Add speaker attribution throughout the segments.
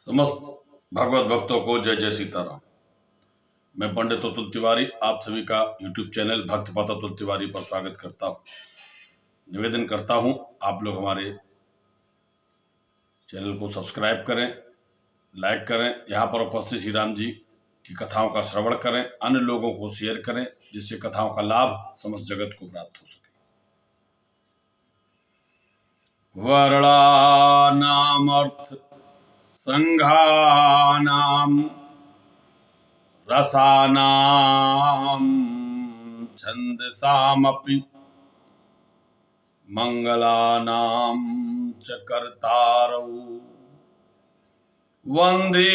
Speaker 1: समस्त भागवत भक्तों को जय जय सीताराम। मैं पंडित अतुल तिवारी आप सभी का YouTube चैनल भक्त पत अतुल तिवारी पर स्वागत करता हूँ। निवेदन करता हूँ आप लोग हमारे चैनल को सब्सक्राइब करें, लाइक करें, यहाँ पर उपस्थित श्री राम जी की कथाओं का श्रवण करें, अन्य लोगों को शेयर करें जिससे कथाओं का लाभ समस्त जगत को प्राप्त हो सके। वर्णानामर्थ संघानाम रसानां छन्दसामपि मंगलानां च कर्तारौ वन्दे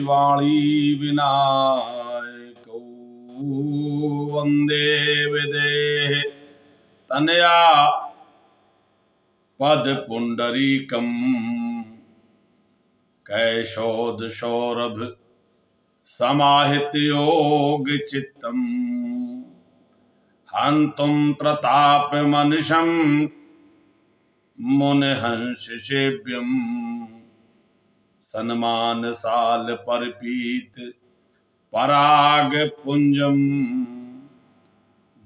Speaker 1: वाणी विनायकौ वन्दे विदेह तनया पदपुण्डरीकम् कैशोद सौरभ समाहित योग चित्तम् हन्तुं प्रताप मनिशं मुनिहंस सेव्यम् सन्मानसाल परिपीत पराग पुंजम्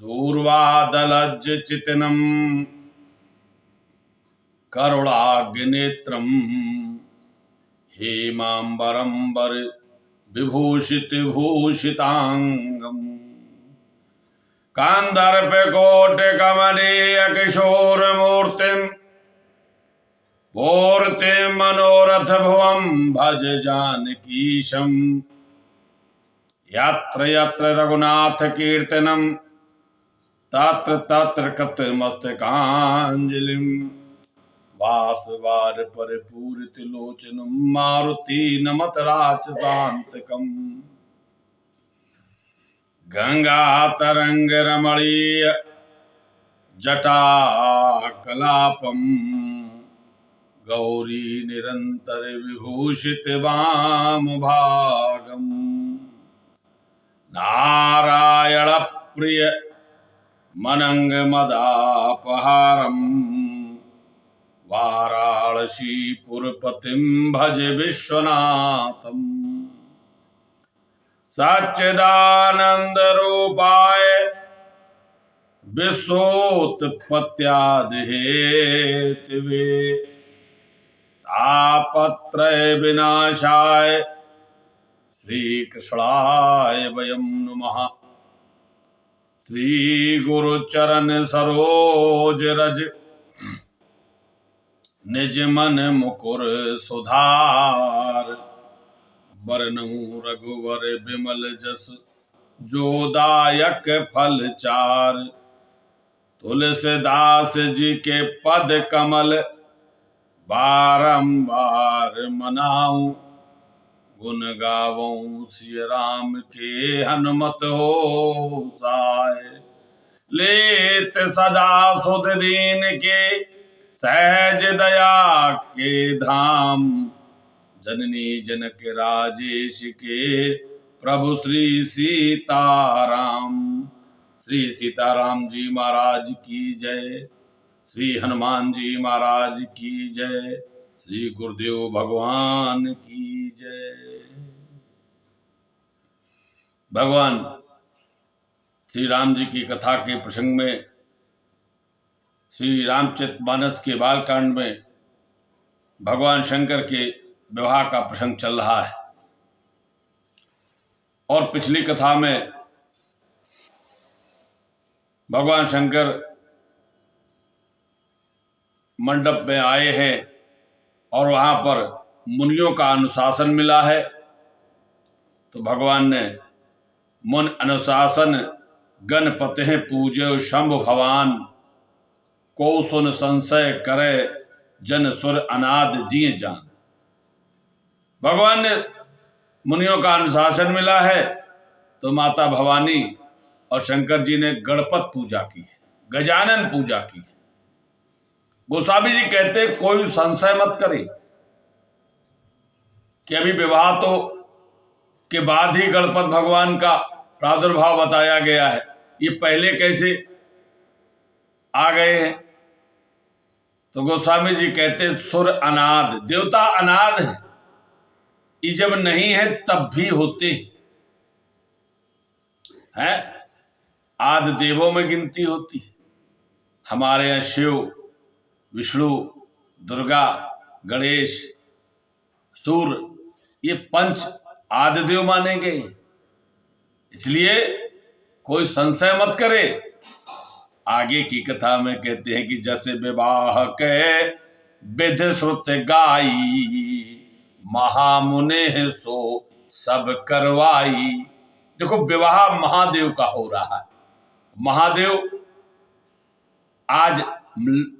Speaker 1: दूर्वादलज्ज चितनम् करुणाग्नेत्रम् हेमांबरंबर विभूषित भूषितांगम कांदर्प कोट कमनीय किशोर मूर्तिम मूर्ति मनोरथ भुवम भज जानकीशम यत्र यत्र रघुनाथ कीर्तनम तत्र तत्र कृतमस्तकांजलिम वासवार परिपूरित लोचनम मारुति नमत राक्षसांतकम गंगा तरंग रमणीय जटा कलापम गौरी निरंतर विभूषित वाम भागम नारायण प्रिय मनंग मदापहारम वाराणसी पुरपतिम भज विश्वनाथम सच्चिदानंद रूपाय विश्वोत्पत्त्यादि हेतवे तापत्रय विनाशाय श्री कृष्णाय वयं नमः। श्री गुरु चरण सरोज रज निज मन मुकुर सुधार बरनऊ रघुवर बिमल जस जोदायक फल चार तुलसीदास जी के पद कमल बारंबार मनाऊं गुण गावऊं सिय राम के हनुमत हो साय लेत सदा सुध दीन के सहज दया के धाम जननी जनक राजेश के प्रभु श्री सीताराम। श्री सीताराम जी महाराज की जय। श्री हनुमान जी महाराज की जय। श्री गुरुदेव भगवान की जय। भगवान श्री राम जी की कथा के प्रसंग में श्री रामचरितमानस के बालकांड में भगवान शंकर के विवाह का प्रसंग चल रहा है और पिछली कथा में भगवान शंकर मंडप में आए हैं और वहां पर मुनियों का अनुशासन मिला है। तो भगवान ने मुन अनुशासन गणपति पूज्य शंभु भवान को सुन संशय करे जन सुर अनाद जिए जान। भगवान ने मुनियों का अनुशासन मिला है तो माता भवानी और शंकर जी ने गणपत पूजा की है, गजानन पूजा की है। गोस्वामी जी कहते कोई संशय मत करे कि अभी विवाह तो के बाद ही गणपत भगवान का प्रादुर्भाव बताया गया है, ये पहले कैसे आ गए हैं। तो गोस्वामी जी कहते सुर अनाद, देवता अनाद है, ये जब नहीं है तब भी होते हैं। आदि देवों में गिनती होती है। हमारे यहाँ शिव, विष्णु, दुर्गा, गणेश, सूर्य, ये पंच आदि देव माने गए। इसलिए कोई संशय मत करे। आगे की कथा में कहते हैं कि जैसे विवाह के विधि श्रुत गाई, महामुने सो सब करवाई। देखो विवाह महादेव का हो रहा है। महादेव आज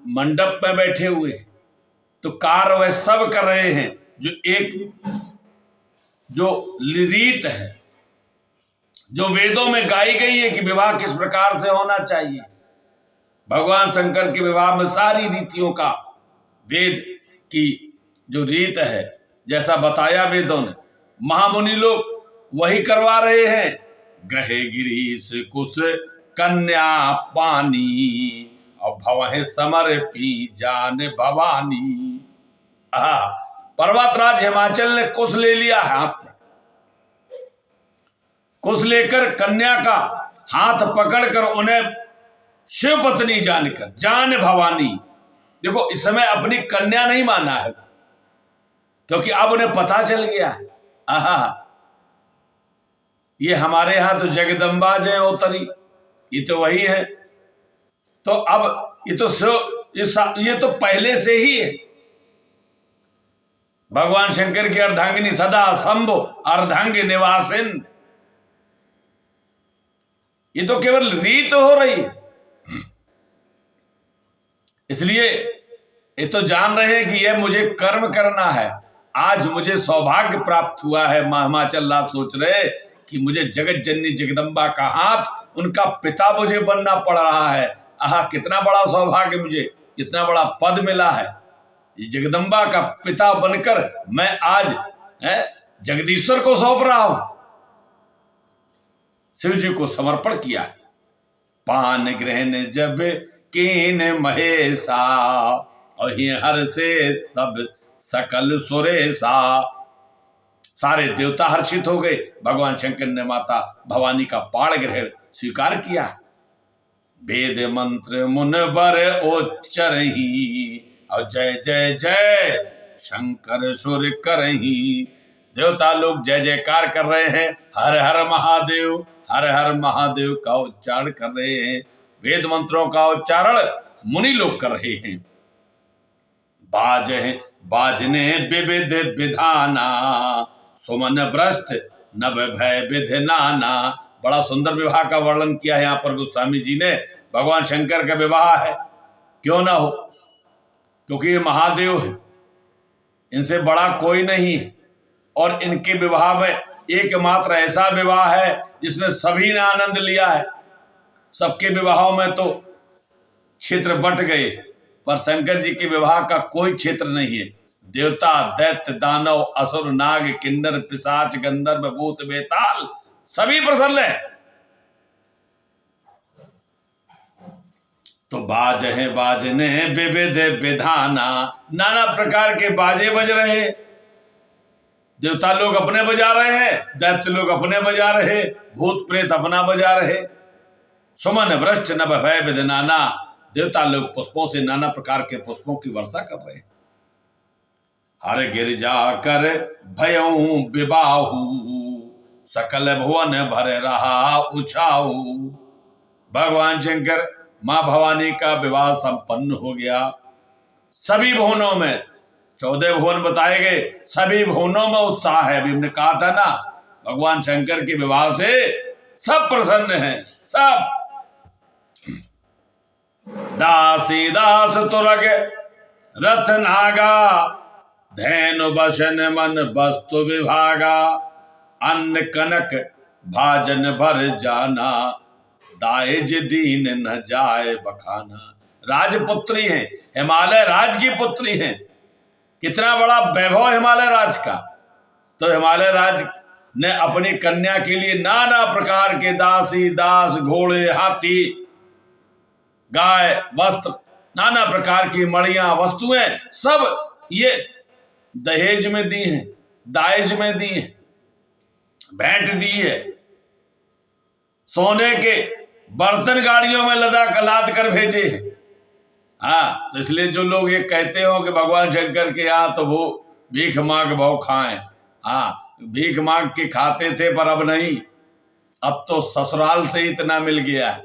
Speaker 1: मंडप में बैठे हुए, तो कार्य वह सब कर रहे हैं जो रीत है, जो वेदों में गाई गई है कि विवाह किस प्रकार से होना चाहिए। भगवान शंकर के विवाह में सारी रीतियों का वेद की जो रीत है, जैसा बताया वेदों ने, महामुनि लोग वही करवा रहे हैं। गहे गिरीश कुश कन्या पानी, और भवहे समर पी जान भवानी। पर्वतराज हिमाचल ने कुश ले लिया हाथ में। कुश लेकर कन्या का हाथ पकड़कर उन्हें शिव पत्नी जानकर, जान भवानी। देखो इस समय अपनी कन्या नहीं माना है, क्योंकि अब उन्हें पता चल गया है। ये हमारे यहां तो जगदम्बा जय उतरी, ये तो वही है। तो अब ये तो पहले से ही है। भगवान शंकर की अर्धांगिनी सदा शंभु अर्धांग निवासिन, ये तो केवल रीत हो रही है। इसलिए ये तो जान रहे हैं कि यह मुझे कर्म करना है। आज मुझे सौभाग्य प्राप्त हुआ है। हिमाचल नाथ सोच रहे कि मुझे जगत जननी जगदम्बा का हाथ, उनका पिता मुझे बनना पड़ रहा है। कितना बड़ा सौभाग्य, मुझे इतना बड़ा पद मिला है। जगदम्बा का पिता बनकर मैं आज जगदीश्वर को सौंप रहा हूं, शिव जी को समर्पण किया है। पान ग्रहण जब कीन महेशा, और हर से तब सकल सुरेशा। सारे देवता हर्षित हो गए। भगवान शंकर ने माता भवानी का पाण ग्रहण स्वीकार किया। वेद मंत्र मुनवर उच्चरहि, और जय जय जय शंकर सुर करहि। देवता लोग जय जयकार कर रहे हैं, हर हर महादेव, हर हर महादेव का उच्चारण कर रहे हैं। वेद मंत्रों का उच्चारण मुनि लोग कर रहे हैं। बाजने विविध विधाना, सुमन भ्रष्ट नभ भय विधि नाना। बड़ा सुंदर विवाह का वर्णन किया है यहाँ पर गोस्वामी जी ने। भगवान शंकर का विवाह है, क्यों ना हो, क्योंकि ये महादेव है, इनसे बड़ा कोई नहीं है। और इनके विवाह में एकमात्र ऐसा विवाह है जिसमें सभी ने आनंद लिया है। सबके विवाहों में तो क्षेत्र बंट गए, पर शंकर जी के विवाह का कोई क्षेत्र नहीं है। देवता, दैत्य, दानव, असुर, नाग, किन्नर, पिशाच, गंधर्व, भूत, बेताल सभी प्रसन्न है। तो बाजने विविध विधाना, नाना प्रकार के बाजे बज रहे हैं। देवता लोग अपने बजा रहे हैं, दैत्य लोग अपने बजा रहे, भूत प्रेत अपना बजा रहे। सुमन वृष्ट नभ भय विधि नाना, देवता लोग पुष्पों से नाना प्रकार के पुष्पों की वर्षा कर रहे हैं। हर गिरजा कर भयऊ विबाहु, सकल भुवन भर रहा उछाऊ। भगवान शंकर मां भवानी का विवाह संपन्न हो गया। सभी भुवनों में 14 भुवन बताए गए, सभी भुवनों में उत्साह है। अभी हमने कहा था ना, भगवान शंकर के विवाह से सब प्रसन्न हैं, सब। दासी दास तुरग रथ नागा, धैनु बसन मन वस्तु विभागा। अन्न कनक भाजन भर जाना, दाएज दीन न जाए बखाना। राजपुत्री हैं, हिमालय राज की पुत्री हैं। कितना बड़ा वैभव हिमालय राज का। तो हिमालय राज ने अपनी कन्या के लिए नाना प्रकार के दासी दास, घोड़े, हाथी, गाय, वस्त्र, नाना प्रकार की मणियां, वस्तुएं सब ये दहेज में दी हैं। दाइज में दी है, भेंट दी है। सोने के बर्तन गाड़ियों में लाद कर भेजे हैं। हाँ, तो इसलिए जो लोग ये कहते हो कि भगवान शंकर के यहाँ तो वो भीख मांग भाव खाएं, हाँ, भीख मांग के खाते थे पर अब नहीं, अब तो ससुराल से इतना मिल गया है।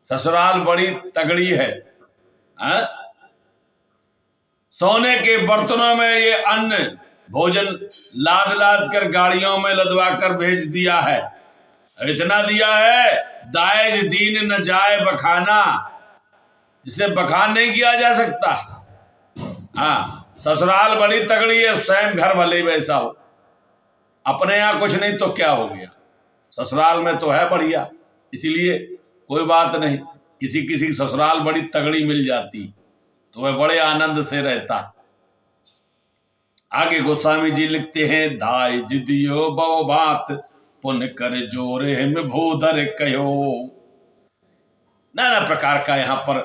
Speaker 1: ससुराल बड़ी तगड़ी है। हाँ? सोने के बर्तनों में ये अन्न भोजन लाद लाद कर गाड़ियों में लदवा कर भेज दिया है। इतना दिया है, दाइज दीन न जाए बखाना, जिसे बखान नहीं किया जा सकता। हाँ, ससुराल बड़ी तगड़ी है, स्वयं घर भले वैसा हो। अपने यहाँ कुछ नहीं तो क्या हो गया, ससुराल में तो है बढ़िया। इसीलिए कोई बात नहीं, किसी किसी ससुराल बड़ी तगड़ी मिल जाती तो वह बड़े आनंद से रहता। आगे गोस्वामी जी लिखते हैं, दाइज दियो बो बात पुन कर जोरे हिम भूधर कहो। नाना प्रकार का यहाँ पर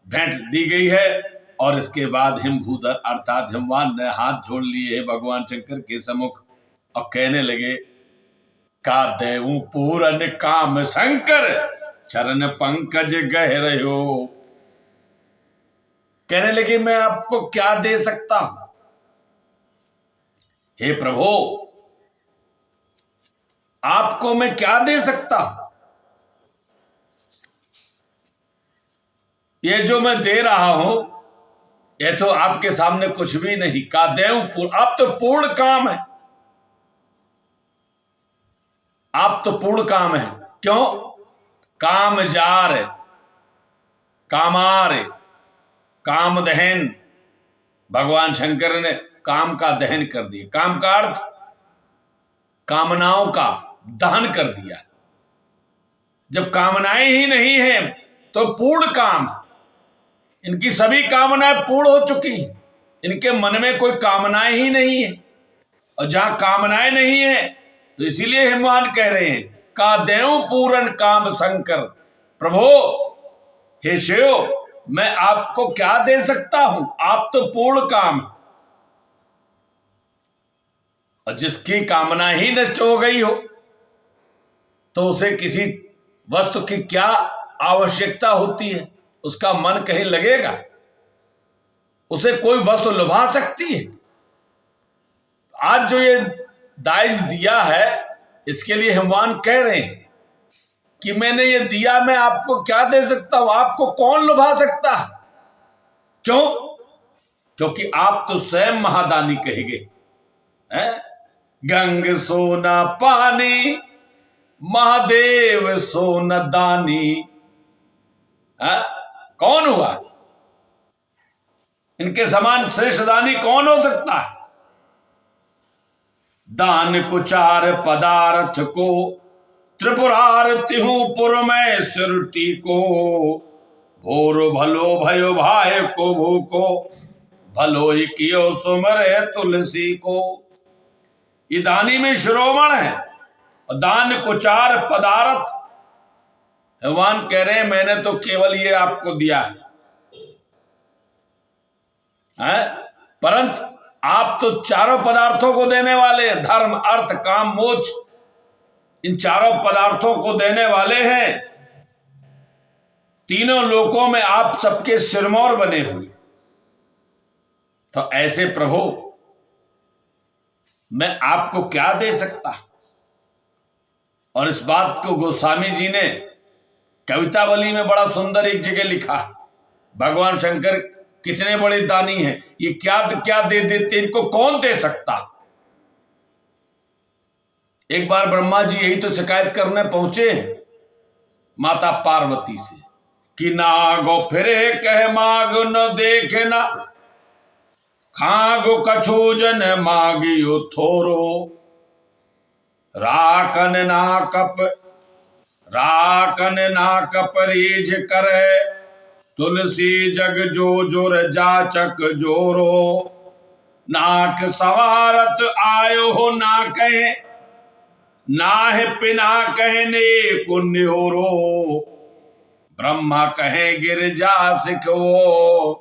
Speaker 1: भेंट दी गई है। और इसके बाद हिमभूधर अर्थात हिमवान ने हाथ जोड़ लिए है भगवान शंकर के सम्मुख और कहने लगे, का देवू पूरन काम शंकर चरण पंकज गह रहो। कहने लगे, मैं आपको क्या दे सकता हूं हे प्रभु, आपको मैं क्या दे सकता हूं? ये जो मैं दे रहा हूं ये तो आपके सामने कुछ भी नहीं। का देव आप तो पूर्ण काम है, आप तो पूर्ण काम है। क्यों? काम जार, कामार, काम दहन। भगवान शंकर ने काम का दहन कर दिया। काम का अर्थ कामनाओं का दहन कर दिया। जब कामनाएं ही नहीं है तो पूर्ण काम, इनकी सभी कामनाएं पूर्ण हो चुकी हैं। इनके मन में कोई कामनाएं ही नहीं है। और जहां कामनाएं नहीं है तो इसीलिए हिमवान कह रहे हैं, का देव पूरन काम शंकर। प्रभु हे शिव, मैं आपको क्या दे सकता हूं, आप तो पूर्ण काम। और जिसकी कामना ही नष्ट हो गई हो तो उसे किसी वस्तु की क्या आवश्यकता होती है? उसका मन कहीं लगेगा? उसे कोई वस्तु लुभा सकती है? आज जो ये दाइज दिया है इसके लिए हिमवान कह रहे हैं कि मैंने ये दिया, मैं आपको क्या दे सकता हूं, आपको कौन लुभा सकता है? क्यों? क्योंकि आप तो स्वयं महादानी कहेंगे। गंग सोना पानी महादेव सोना दानी। कौन हुआ? इनके समान श्रेष्ठ दानी कौन हो सकता है? दान कुचार पदार्थ को त्रिपुरारती हूं पुर में सिरटी को। भोर भलो भयो भाई को भूको भलो ही कियो सुमरे तुलसी को। ये दानी में शिरोमण है। और दान कुचार पदार्थ, भगवान कह रहे हैं मैंने तो केवल ये आपको दिया है, परंतु आप तो चारों पदार्थों को देने वाले हैं। धर्म अर्थ काम मोक्ष, इन चारों पदार्थों को देने वाले हैं। तीनों लोकों में आप सबके सिरमौर बने हुए। तो ऐसे प्रभु मैं आपको क्या दे सकता? और इस बात को गोस्वामी जी ने कवितावली में बड़ा सुंदर एक जगह लिखा, भगवान शंकर कितने बड़े दानी हैं, ये क्या क्या दे देते, इनको कौन दे सकता? एक बार ब्रह्मा जी यही तो शिकायत करने पहुंचे माता पार्वती से कि नागो फिरे कह माग न देखे ना, खागो कछु जन मागियो थोरो। राकन ना कप रीझ करे, तुलसी जग जो जोर जाचक जोरो। नाक सवारत आयो हो ना कहे, नाह पिना कहने को निहोरो। ब्रह्मा कहे गिरजा सिखो,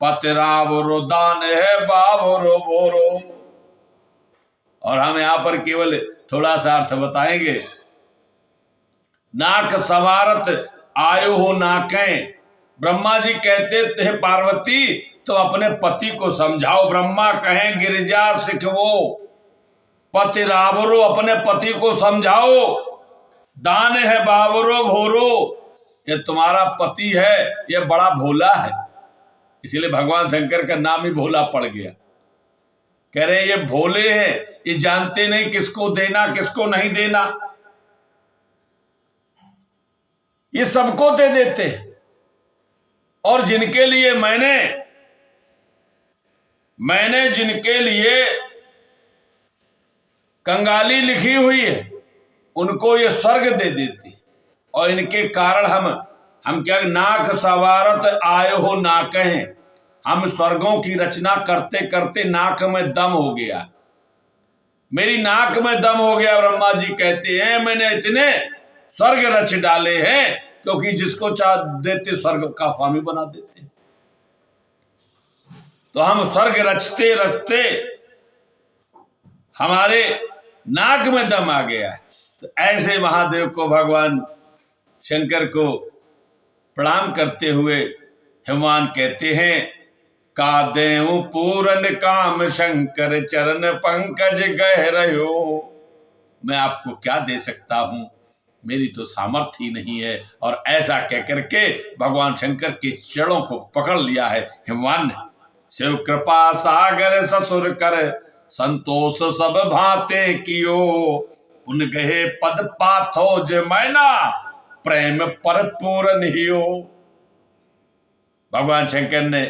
Speaker 1: पतरावरो दान है बावरो बोरो। और हम यहां पर केवल थोड़ा सा अर्थ बताएंगे। नाक सवारत आयो हो नाकें, ब्रह्मा जी कहते थे पार्वती तो अपने पति को समझाओ। ब्रह्मा कहें गिरिजा सिखवो, पति रावरो, अपने पति को समझाओ। दान है बावरो भोरो, ये तुम्हारा पति है, ये बड़ा भोला है। इसीलिए भगवान शंकर का नाम ही भोला पड़ गया। कह रहे ये भोले हैं, ये जानते नहीं किसको देना किसको नहीं देना, ये सबको दे देते। और जिनके लिए मैंने जिनके लिए कंगाली लिखी हुई है उनको ये स्वर्ग दे देती। और इनके कारण हम क्या नाक सवारत आए हो नाकें, हम स्वर्गों की रचना करते करते नाक में दम हो गया, मेरी नाक में दम हो गया। ब्रह्मा जी कहते हैं मैंने इतने स्वर्ग रच डाले हैं, क्योंकि जिसको चाह देते स्वर्ग का स्वामी बना देते। तो हम स्वर्ग रचते रचते हमारे नाक में दम आ गया है। तो ऐसे महादेव को भगवान शंकर को प्रणाम करते हुए हिमवान कहते हैं का देव पूरन काम शंकर चरण पंकज गह रहो। मैं आपको क्या दे सकता हूं, मेरी तो सामर्थ्य ही नहीं है। और ऐसा कहकर के भगवान शंकर के चरणों को पकड़ लिया है हिमवान ने। शिव कृपा सागर ससुर कर संतोष सब भाते कियो, पुन गहे पद पाथो जे मैना प्रेम पर पूरन हियो। भगवान शंकर ने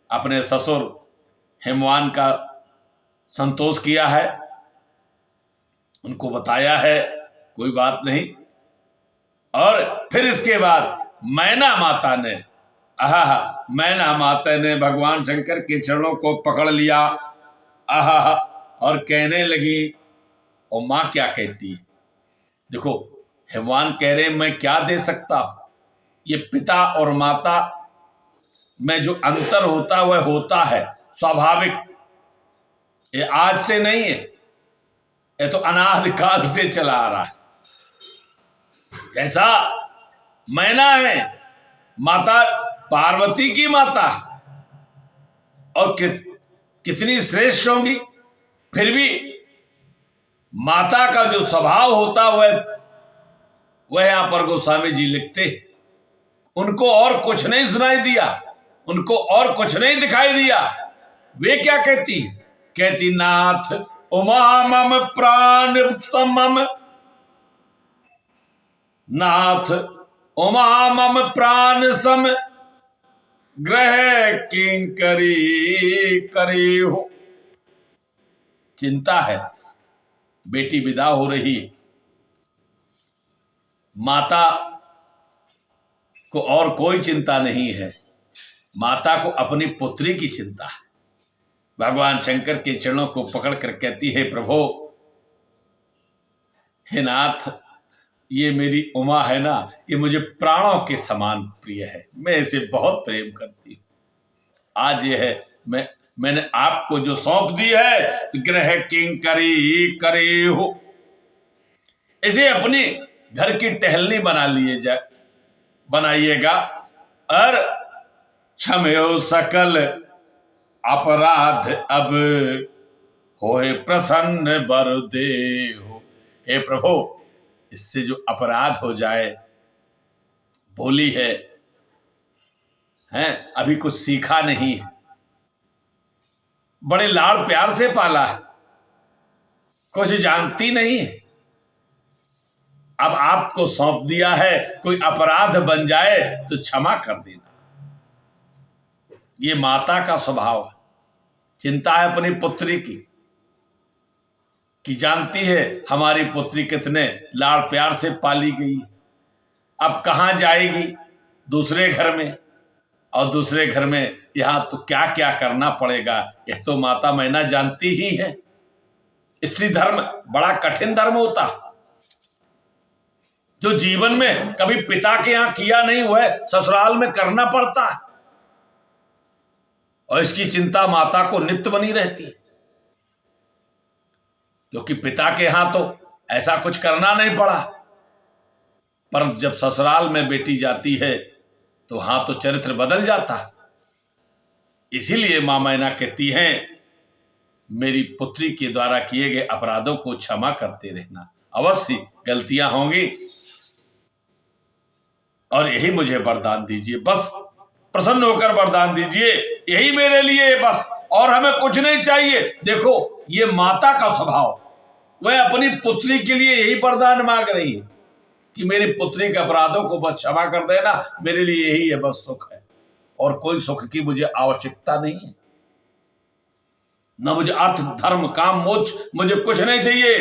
Speaker 1: अपने ससुर हिमवान का संतोष किया है, उनको बताया है कोई बात नहीं। और फिर इसके बाद मैना माता ने भगवान शंकर के चरणों को पकड़ लिया। आहा, और कहने लगी। और मां क्या कहती, देखो हिमवान कह रहे मैं क्या दे सकता हूं, ये पिता और माता में जो अंतर होता वह होता है स्वाभाविक, ये आज से नहीं है, ये तो अनादिकाल से चला आ रहा है। कैसा मैना है, माता पार्वती की माता, और कितनी श्रेष्ठ होंगी। फिर भी माता का जो स्वभाव होता वह यहां पर गोस्वामी जी लिखते, उनको और कुछ नहीं सुनाई दिया, उनको और कुछ नहीं दिखाई दिया। वे क्या कहती, कहती नाथ उमा मम प्राण समम, नाथ उमा मम प्राण सम, ग्रह किंकरी करी हो। चिंता है, बेटी विदा हो रही, माता को और कोई चिंता नहीं है, माता को अपनी पुत्री की चिंता है। भगवान शंकर के चरणों को पकड़ कर कहती है प्रभु, हे नाथ, ये मेरी उमा है ना, ये मुझे प्राणों के समान प्रिय है, मैं इसे बहुत प्रेम करती हूँ। आज ये है मैंने आपको जो सौंप दी है, तो ग्रह किंकरी करे हो, इसे अपनी घर की टहलनी बनाइएगा। और क्षमयो सकल अपराध अब होए प्रसन्न बर देहो। हे प्रभु, इससे जो अपराध हो जाए, भोली है, अभी कुछ सीखा नहीं है, बड़े लाड़ प्यार से पाला है, कुछ जानती नहीं है, अब आपको सौंप दिया है, कोई अपराध बन जाए तो क्षमा कर देना। ये माता का स्वभाव है, चिंता है अपनी पुत्री की, कि जानती है हमारी पुत्री कितने लाड़ प्यार से पाली गई, अब कहाँ जाएगी दूसरे घर में, और दूसरे घर में यहां तो क्या क्या करना पड़ेगा, यह तो माता मैना जानती ही है। स्त्री धर्म बड़ा कठिन धर्म होता, जो जीवन में कभी पिता के यहां किया नहीं हुआ है, ससुराल में करना पड़ता है, और इसकी चिंता माता को नित्य बनी रहती है। क्योंकि पिता के यहां तो ऐसा कुछ करना नहीं पड़ा, पर जब ससुराल में बेटी जाती है तो हाँ तो चरित्र बदल जाता। इसीलिए मां मैना कहती हैं, मेरी पुत्री के द्वारा किए गए अपराधों को क्षमा करते रहना। अवश्य गलतियां होंगी और यही मुझे वरदान दीजिए, बस प्रसन्न होकर वरदान दीजिए, यही मेरे लिए बस, और हमें कुछ नहीं चाहिए। देखो ये माता का स्वभाव, वह अपनी पुत्री के लिए यही वरदान मांग रही है कि मेरी पुत्री के अपराधों को बस क्षमा कर देना, मेरे लिए यही है बस सुख है, और कोई सुख की मुझे आवश्यकता नहीं है। न मुझे अर्थ धर्म काम मोक्ष, मुझे कुछ नहीं चाहिए।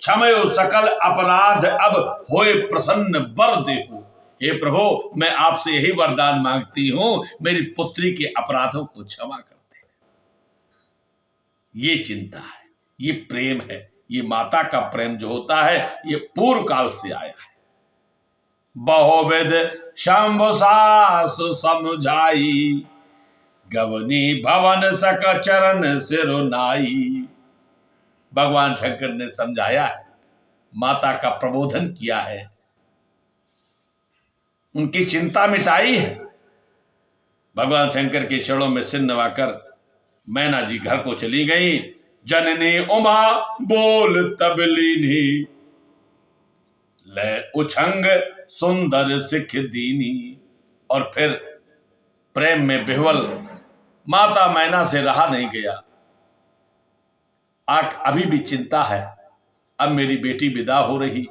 Speaker 1: क्षमयो सकल अपराध अब होए प्रसन्न वर देहु। हे प्रभु, मैं आपसे यही वरदान मांगती हूं, मेरी पुत्री के अपराधों को क्षमा कर दे। ये चिंता है, ये प्रेम है, ये माता का प्रेम जो होता है ये पूर्व काल से आया है। बहुविध शंभु सासु समझाई, गवनी भवन सक चरण सिरुनाई। भगवान शंकर ने समझाया है, माता का प्रबोधन किया है, उनकी चिंता मिटाई है। भगवान शंकर के चरणों में सिर नवाकर मैना जी घर को चली गई। जननी उमा बोल तब लीनी, ले उछंग सुंदर सिख दीनी। और फिर प्रेम में बिह्वल माता मैना से रहा नहीं गया। अभी भी चिंता है, अब मेरी बेटी विदा हो रही।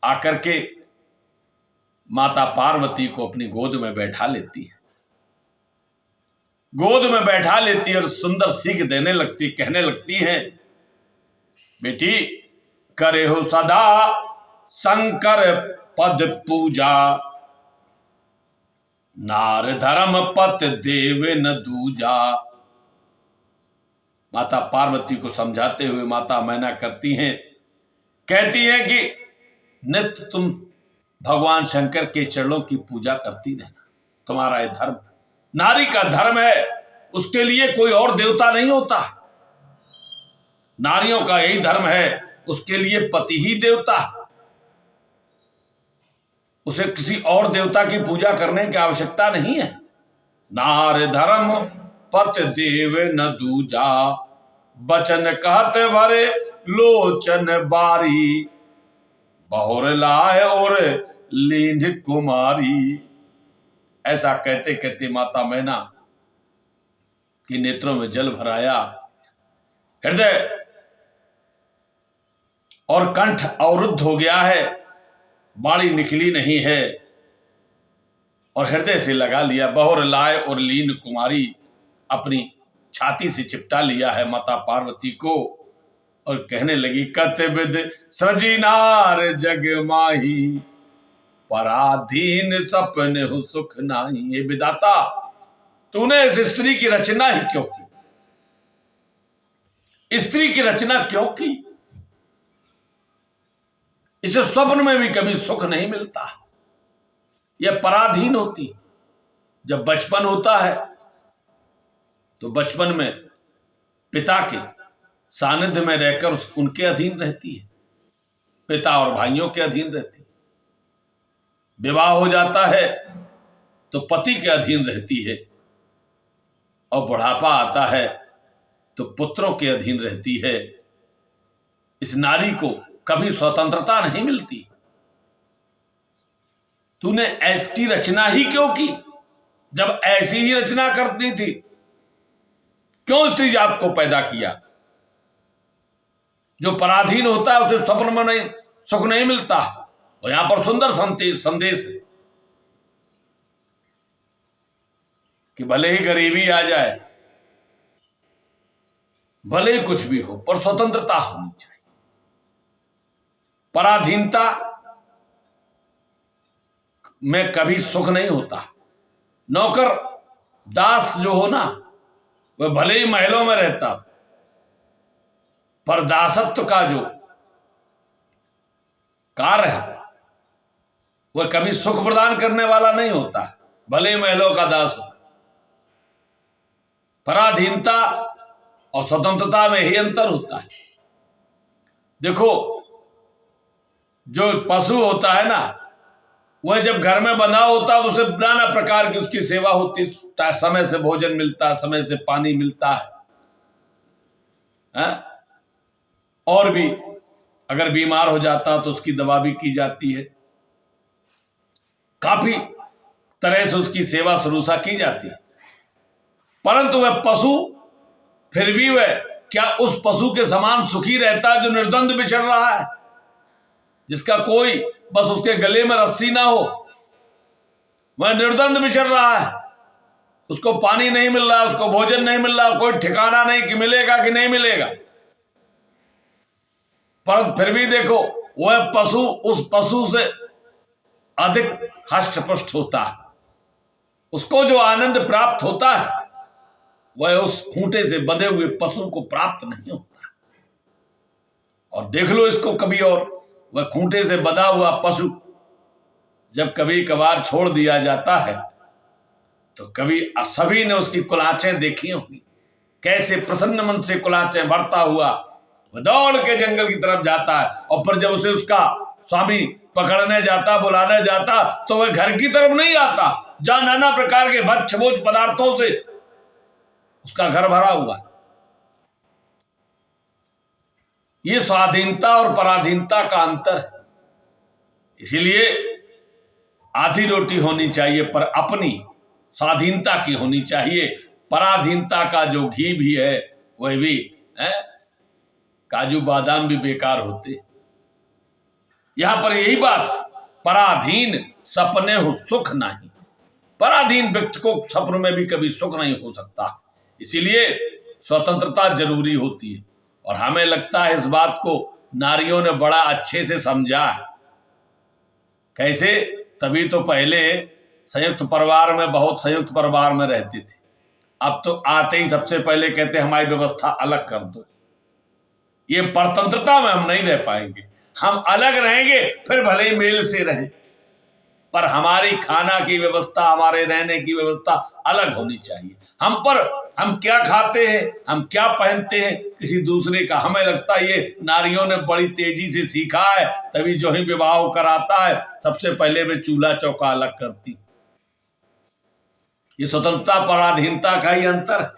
Speaker 1: आकर के माता पार्वती को अपनी गोद में बैठा लेती है, गोद में बैठा लेती है और सुंदर सीख देने लगती, कहने लगती है, बेटी करे हो सदा शंकर पद पूजा, नार धर्म पत देव न दूजा। माता पार्वती को समझाते हुए माता मैना करती हैं, कहती हैं कि नित्य तुम भगवान शंकर के चरणों की पूजा करती रहना, तुम्हारा यह धर्म, नारी का धर्म है, उसके लिए कोई और देवता नहीं होता। नारियों का यही धर्म है, उसके लिए पति ही देवता, उसे किसी और देवता की पूजा करने की आवश्यकता नहीं है। नार धर्म पत देव न दूजा, बचन कहत भरे लोचन बारी, बहुर लाए और लीन कुमारी। ऐसा कहते कहते माता मैना की नेत्रों में जल भराया, हृदय और कंठ अवरुद्ध हो गया है, बाणी निकली नहीं है, और हृदय से लगा लिया। बहुर लाए और लीन कुमारी, अपनी छाती से चिपटा लिया है माता पार्वती को, और कहने लगी, कतविद सजी नार जग माही, पराधीन सपने हो सुख नाही। ये विधाता, तूने इस स्त्री की रचना ही क्यों की? स्त्री की रचना क्यों की? इसे स्वप्न में भी कभी सुख नहीं मिलता, यह पराधीन होती। जब बचपन होता है तो बचपन में पिता के सानिध्य में रहकर उनके अधीन रहती है, पिता और भाइयों के अधीन रहती है। विवाह हो जाता है तो पति के अधीन रहती है, और बुढ़ापा आता है तो पुत्रों के अधीन रहती है। इस नारी को कभी स्वतंत्रता नहीं मिलती। तूने ऐसी रचना ही क्यों की? जब ऐसी ही रचना करनी थी, क्यों स्त्री जात को पैदा किया? जो पराधीन होता है उसे स्वप्न में नहीं सुख नहीं मिलता। और यहां पर सुंदर संदेश है कि भले ही गरीबी आ जाए, भले ही कुछ भी हो, पर स्वतंत्रता होनी चाहिए। पराधीनता में कभी सुख नहीं होता। नौकर दास जो हो ना, वह भले ही महलों में रहता, पर दासत्व का जो कार्य है वह कभी सुख प्रदान करने वाला नहीं होता, भले ही महलों का दास हो। पराधीनता और स्वतंत्रता में ही अंतर होता है। देखो, जो पशु होता है ना, वह जब घर में बंधा होता है तो उसे नाना प्रकार की उसकी सेवा होती, समय से भोजन मिलता है, समय से पानी मिलता है? और भी अगर बीमार हो जाता तो उसकी दवा भी की जाती है, काफी तरह से उसकी सेवा शुश्रूषा की जाती है। परंतु वह पशु फिर भी वह क्या उस पशु के समान सुखी रहता है जो निर्द्वंद बिचर रहा है, जिसका कोई बस उसके गले में रस्सी ना हो, वह निर्द्वंद बिचर रहा है, उसको पानी नहीं मिल रहा, उसको भोजन नहीं मिल रहा, कोई ठिकाना नहीं कि मिलेगा कि नहीं मिलेगा। पर फिर भी देखो, वह पशु उस पशु से अधिक हष्ट-पुष्ट होता है, उसको जो आनंद प्राप्त होता है वह उस खूंटे से बंधे हुए पशु को प्राप्त नहीं होता। और देख लो इसको कभी, और वह खूंटे से बंधा हुआ पशु जब कभी कभार छोड़ दिया जाता है तो कभी सभी ने उसकी कुलाचें देखी होंगी, कैसे प्रसन्न मन से कुलाचें भरता हुआ वह दौड़ के जंगल की तरफ जाता है, और फिर जब उसे उसका स्वामी पकड़ने जाता, बुलाने जाता, तो वह घर की तरफ नहीं आता जहां नाना प्रकार के भक्ष्य भोज्य पदार्थों से उसका घर भरा हुआ है। ये स्वाधीनता और पराधीनता का अंतर है। इसीलिए आधी रोटी होनी चाहिए पर अपनी स्वाधीनता की होनी चाहिए। पराधीनता का जो घी भी है वह भी है, काजू बादाम भी बेकार होते। यहां पर यही बात, पराधीन सपने हो सुख नहीं। पराधीन व्यक्ति को सपनों में भी कभी सुख नहीं हो सकता। इसीलिए स्वतंत्रता जरूरी होती है, और हमें लगता है इस बात को नारियों ने बड़ा अच्छे से समझा है। कैसे? तभी तो पहले संयुक्त परिवार में, बहुत संयुक्त परिवार में रहते थे, अब तो आते ही सबसे पहले कहते हमारी व्यवस्था अलग कर दो। ये परतंत्रता में हम नहीं रह पाएंगे, हम अलग रहेंगे फिर भले ही मेल से रहें, पर हमारी खाना की व्यवस्था, हमारे रहने की व्यवस्था अलग होनी चाहिए। हम क्या खाते हैं, हम क्या पहनते हैं, किसी दूसरे का। हमें लगता है ये नारियों ने बड़ी तेजी से सीखा है, तभी जो ही विवाह कराता है सबसे पहले वे चूल्हा चौका अलग करती। ये स्वतंत्रता पराधीनता का ही अंतर है।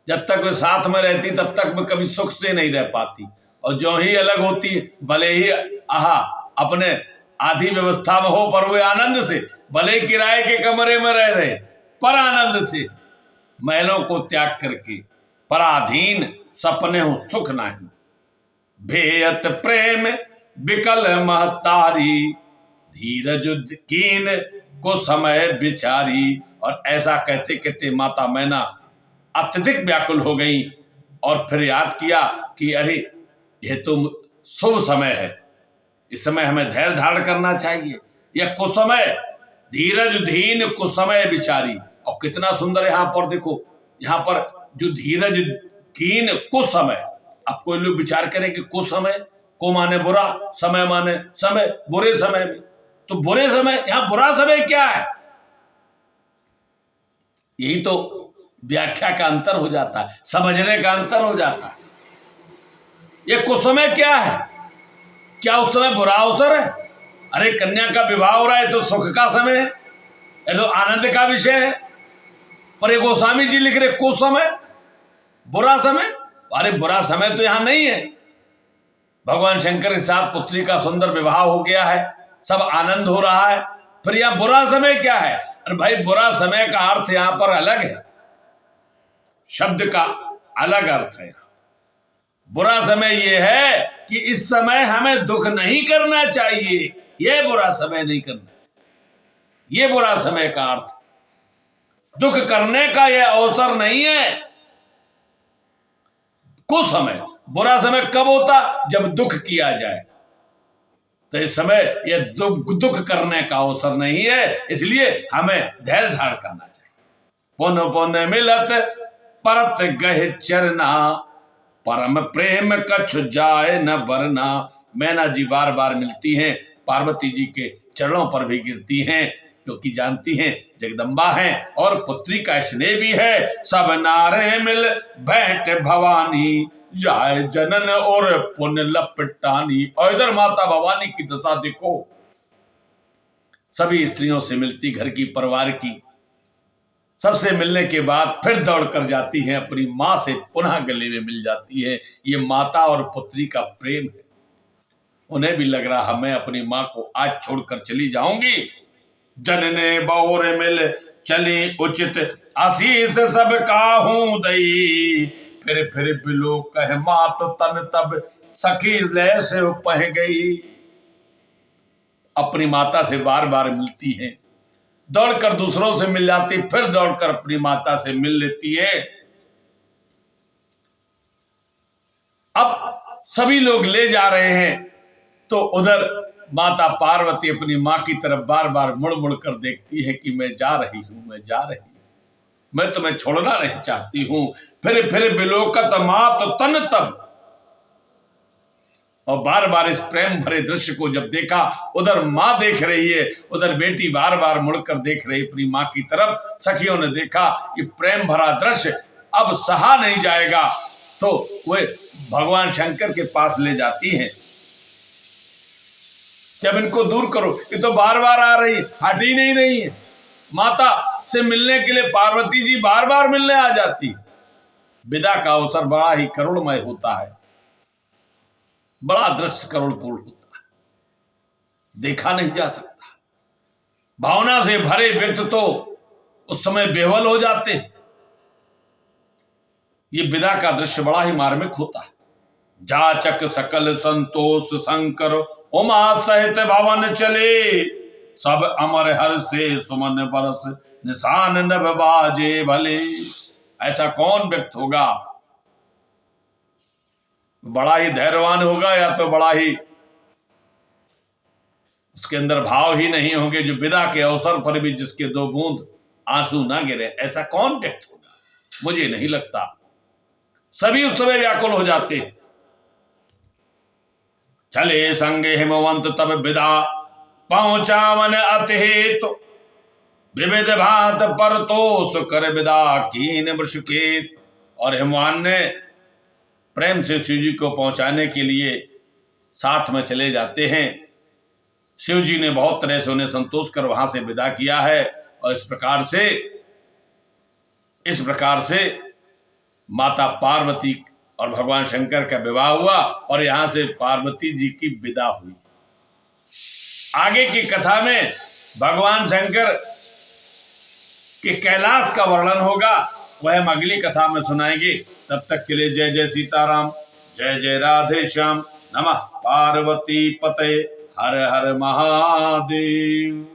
Speaker 1: जब तक वे साथ में रहती तब तक वे कभी सुख से नहीं रह पाती, और जो ही अलग होती, भले ही अपने आधी व्यवस्था में हो पर वे आनंद से, भले किराए के कमरे में रह रहे पर आनंद से, महलों को त्याग करके। पराधीन सपने हो सुख नहीं, भेयत प्रेम बिकल महतारी, धीरज कीन को समय बिचारी। और ऐसा कहते कहते माता मैना अत्यधिक व्याकुल हो गई, और फिर याद किया कि अरे यह तो शुभ समय है, इस समय हमें धैर्य धारण करना चाहिए। यह कुसमय, धीरज धीन कुसमय बिचारी। और कितना सुंदर यहां पर देखो, यहां पर जो धीरज कीन कुसमय। अब कोई लोग विचार करें कि कुसमय को माने बुरा, समय माने समय, बुरे समय में, तो बुरे समय, यहां बुरा समय क्या है? यही तो व्याख्या का अंतर हो जाता है, समझने का अंतर हो जाता है। यह कुसमय क्या है? क्या उस समय बुरा अवसर है? अरे कन्या का विवाह हो रहा है तो सुख का समय है, ये तो आनंद का विषय है। पर ये गोस्वामी जी लिख रहे कुछ समय, बुरा समय। अरे बुरा समय तो यहां नहीं है। भगवान शंकर के साथ पुत्री का सुंदर विवाह हो गया है, सब आनंद हो रहा है, फिर यहां बुरा समय क्या है? अरे भाई बुरा समय का अर्थ यहां पर अलग है, शब्द का अलग अर्थ है। बुरा समय यह है कि इस समय हमें दुख नहीं करना चाहिए, यह बुरा समय नहीं करना चाहिए, यह बुरा समय का अर्थ। दुख करने का यह अवसर नहीं है। कुछ समय, बुरा समय कब होता? जब दुख किया जाए, तो इस समय यह दुख करने का अवसर नहीं है, इसलिए हमें धैर्य धारण करना चाहिए। पुन पुन मिलत परत गह चरना, परम प्रेम कछु जाए न बरना। मैना जी बार बार मिलती हैं, पार्वती जी के चरणों पर भी गिरती हैं, क्योंकि जानती हैं जगदम्बा हैं और पुत्री का स्नेह भी है। सब नारे मिल बैठ भवानी, जाए जनन और पुण्य लपटानी। और इधर माता भवानी की दशा देखो, सभी स्त्रियों से मिलती, घर की, परिवार की, सबसे मिलने के बाद फिर दौड़ कर जाती हैं अपनी मां से, पुनः गले में मिल जाती है। ये माता और पुत्री का प्रेम है। उन्हें भी लग रहा मैं अपनी मां को आज छोड़कर चली जाऊंगी। जनने बहुर मिल चली उचित, आशीष सब काहू दई। फिर बिलो कह मात तन तब, सखी ले से पह गई। अपनी माता से बार बार मिलती है, दौड़कर दूसरों से मिल जाती, फिर दौड़कर अपनी माता से मिल लेती है। अब सभी लोग ले जा रहे हैं तो उधर माता पार्वती अपनी मां की तरफ बार बार मुड़ मुड़ कर देखती है कि मैं जा रही हूं, मैं जा रही हूं, मैं तुम्हें छोड़ना नहीं चाहती हूं। फिर बिलोकत मात तन तब। और बार बार इस प्रेम भरे दृश्य को जब देखा, उधर मां देख रही है, उधर बेटी बार बार मुड़कर देख रही अपनी मां की तरफ। सखियों ने देखा कि प्रेम भरा दृश्य अब सहा नहीं जाएगा, तो वे भगवान शंकर के पास ले जाती हैं। जब इनको दूर करो, ये तो बार बार आ रही, हट ही नहीं रही है। माता से मिलने के लिए पार्वती जी बार बार मिलने आ जाती। विदा का अवसर बड़ा ही करुणमय होता है, बड़ा दृश्य करुणपूर्ण होता है, देखा नहीं जा सकता। भावना से भरे व्यक्ति तो उस समय बेवल हो जाते हैं। ये विदा का दृश्य बड़ा ही मार्मिक होता है। जाचक सकल संतोष शंकर, उमा सहित भवन चले। सब अमर हर से सुमन बरस, निशान नभ बाजे भले। ऐसा कौन व्यक्ति होगा, बड़ा ही धैर्यवान होगा या तो बड़ा ही उसके अंदर भाव ही नहीं होंगे, जो विदा के अवसर पर भी जिसके दो बूंद आंसू ना गिरे। ऐसा कौन व्यक्ति होगा, मुझे नहीं लगता। सभी उस समय व्याकुल हो जाते। चले संगे हिमवंत तब विदा, पहुंचा मन अति हेतु। विविध भात पर तोष कर विदा कीन वृषकेत। और हिमवान ने प्रेम से शिव जी को पहुंचाने के लिए साथ में चले जाते हैं। शिव जी ने बहुत तरह से उन्हें संतोष कर वहां से विदा किया है। और इस प्रकार से माता पार्वती और भगवान शंकर का विवाह हुआ और यहां से पार्वती जी की विदा हुई। आगे की कथा में भगवान शंकर के कैलाश का वर्णन होगा, वह हम अगली कथा में सुनाएंगे। तब तक के लिए जय जय सीताराम, जय जय राधे श्याम। नमः पार्वती पते, हर हर महादेव।